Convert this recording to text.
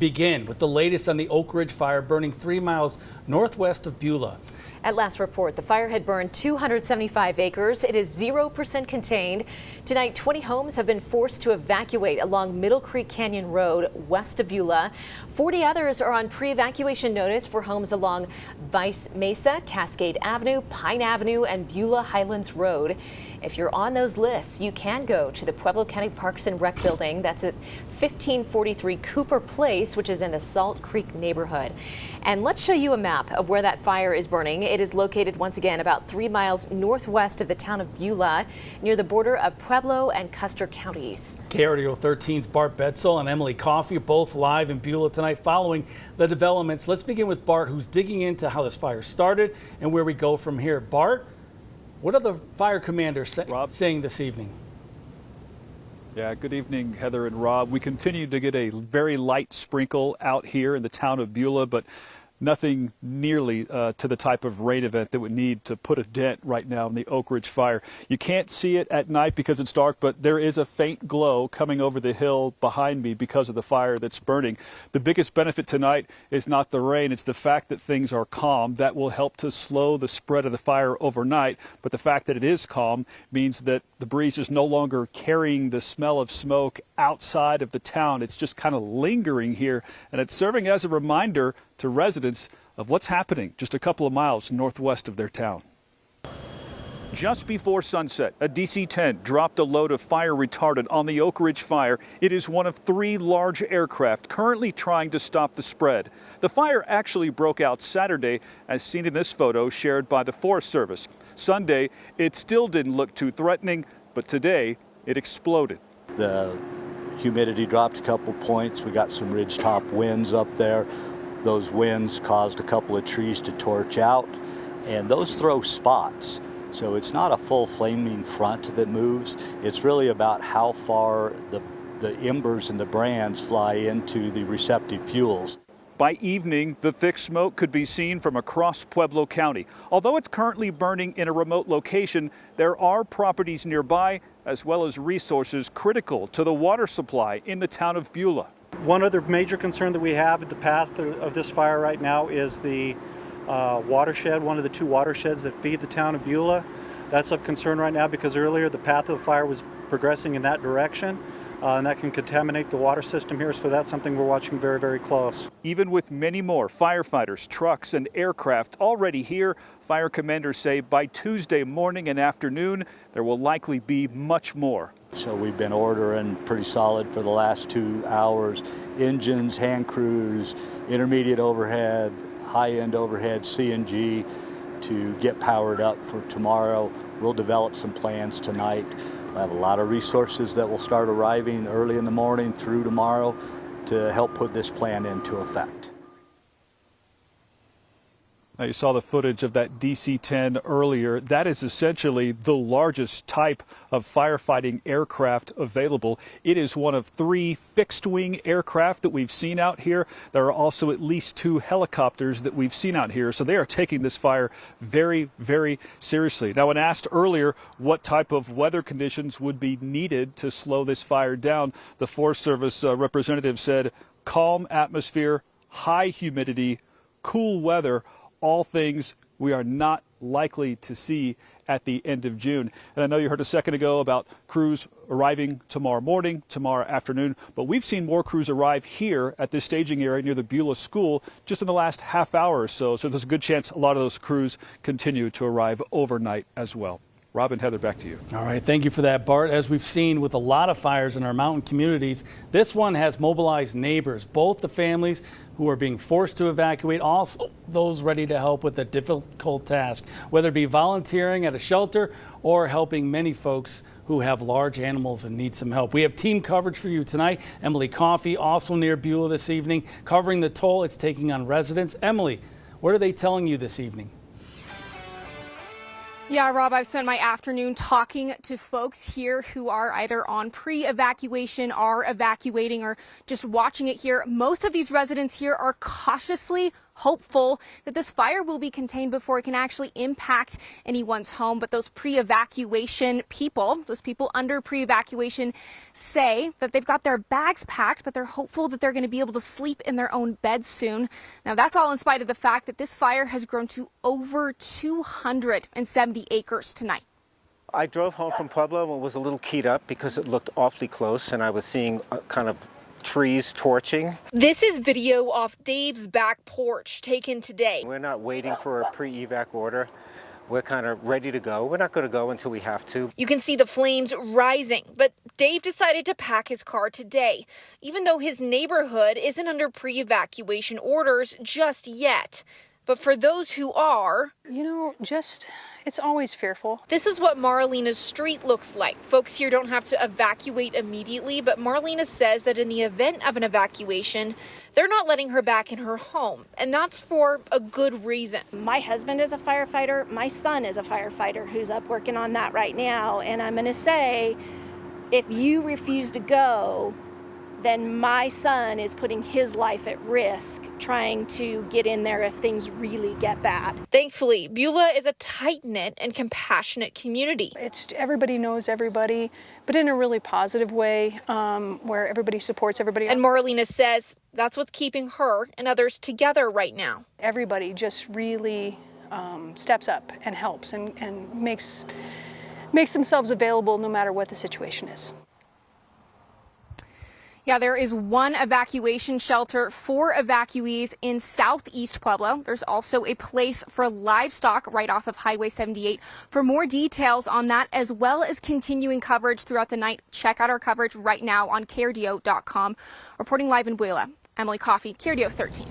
Begin with the latest on the Oak Ridge fire burning 3 miles northwest of Beulah. At last report, the fire had burned 275 acres. It is 0% contained. Tonight, 20 homes have been forced to evacuate along Middle Creek Canyon Road west of Beulah. 40 others are on pre-evacuation notice for homes along Vice Mesa, Cascade Avenue, Pine Avenue, and Beulah Highlands Road. If you're on those lists, you can go to the Pueblo County Parks and Rec building. That's at 1543 Cooper Place, which is in the Salt Creek neighborhood. And let's show you a map of where that fire is burning. It is located once again about 3 miles northwest of the town of Beulah, near the border of Pueblo and Custer counties. KRDO 13's Bart Betzel and Emily Coffey both live in Beulah tonight following the developments. Let's begin with Bart, who's digging into how this fire started and where we go from here. Bart, what are the fire commanders saying this evening? Yeah, good evening, Heather and Rob. We continue to get a very light sprinkle out here in the town of Beulah, but nothing nearly to the type of rain event that would need to put a dent right now in the Oak Ridge fire. You can't see it at night because it's dark, but there is a faint glow coming over the hill behind me because of the fire that's burning. The biggest benefit tonight is not the rain, it's the fact that things are calm. That will help to slow the spread of the fire overnight, but the fact that it is calm means that the breeze is no longer carrying the smell of smoke outside of the town. It's just kind of lingering here, and it's serving as a reminder to residents of what's happening just a couple of miles northwest of their town. Just before sunset, a DC-10 dropped a load of fire retardant on the Oak Ridge fire. It is one of 3 large aircraft currently trying to stop the spread. The fire actually broke out Saturday, as seen in this photo shared by the Forest Service. Sunday, it still didn't look too threatening, but today it exploded. The humidity dropped a couple points. We got some ridgetop winds up there. Those winds caused a couple of trees to torch out, and those throw spots. So it's not a full flaming front that moves. It's really about how far the embers and the brands fly into the receptive fuels. By evening, the thick smoke could be seen from across Pueblo County. Although it's currently burning in a remote location, there are properties nearby as well as resources critical to the water supply in the town of Beulah. One other major concern that we have at the path of this fire right now is the watershed, one of the 2 watersheds that feed the town of Beulah. That's of concern right now because earlier the path of the fire was progressing in that direction, and that can contaminate the water system here, so that's something we're watching very, very close. Even with many more firefighters, trucks, and aircraft already here, fire commanders say by Tuesday morning and afternoon, there will likely be much more. So we've been ordering pretty solid for the last 2 hours. Engines, hand crews, intermediate overhead, high-end overhead, CNG to get powered up for tomorrow. We'll develop some plans tonight. We'll have a lot of resources that will start arriving early in the morning through tomorrow to help put this plan into effect. Now, you saw the footage of that DC-10 earlier. That is essentially the largest type of firefighting aircraft available. It is one of 3 fixed-wing aircraft that we've seen out here. There are also at least 2 helicopters that we've seen out here. So they are taking this fire very, very seriously. Now, when asked earlier what type of weather conditions would be needed to slow this fire down, the Forest Service representative said calm atmosphere, high humidity, cool weather, all things we are not likely to see at the end of June. And I know you heard a second ago about crews arriving tomorrow morning, tomorrow afternoon, but we've seen more crews arrive here at this staging area near the Beulah School just in the last half hour or so. So there's a good chance a lot of those crews continue to arrive overnight as well. Rob and Heather, back to you. All right, thank you for that, Bart. As we've seen with a lot of fires in our mountain communities, this one has mobilized neighbors, both the families who are being forced to evacuate, also those ready to help with a difficult task, whether it be volunteering at a shelter or helping many folks who have large animals and need some help. We have team coverage for you tonight. Emily Coffey, also near Beulah this evening, covering the toll it's taking on residents. Emily, what are they telling you this evening? Yeah, Rob, I've spent my afternoon talking to folks here who are either on pre-evacuation, are evacuating, or just watching it here. Most of these residents here are cautiously hopeful that this fire will be contained before it can actually impact anyone's home. But those pre-evacuation people, those people under pre-evacuation, say that they've got their bags packed, but they're hopeful that they're going to be able to sleep in their own beds soon. Now, that's all in spite of the fact that this fire has grown to over 270 acres tonight. I drove home from Pueblo and was a little keyed up because it looked awfully close, and I was seeing kind of trees torching. This is video off Dave's back porch taken today. We're not waiting for a pre-evac order. We're kind of ready to go. We're not going to go until we have to. You can see the flames rising, but Dave decided to pack his car today, even though his neighborhood isn't under pre-evacuation orders just yet. But for those who are, it's always fearful. This is what Marlena's street looks like. Folks here don't have to evacuate immediately, but Marlena says that in the event of an evacuation, they're not letting her back in her home, and that's for a good reason. My husband is a firefighter. My son is a firefighter who's up working on that right now. And I'm going to say, if you refuse to go, then my son is putting his life at risk trying to get in there if things really get bad. Thankfully, Beulah is a tight-knit and compassionate community. Everybody knows everybody, but in a really positive way, where everybody supports everybody. And Marlena says that's what's keeping her and others together right now. Everybody just really steps up and helps and makes themselves available no matter what the situation is. Yeah, there is one evacuation shelter for evacuees in southeast Pueblo. There's also a place for livestock right off of Highway 78. For more details on that, as well as continuing coverage throughout the night, check out our coverage right now on KRDO.com. Reporting live in Beulah, Emily Coffey, KRDO 13.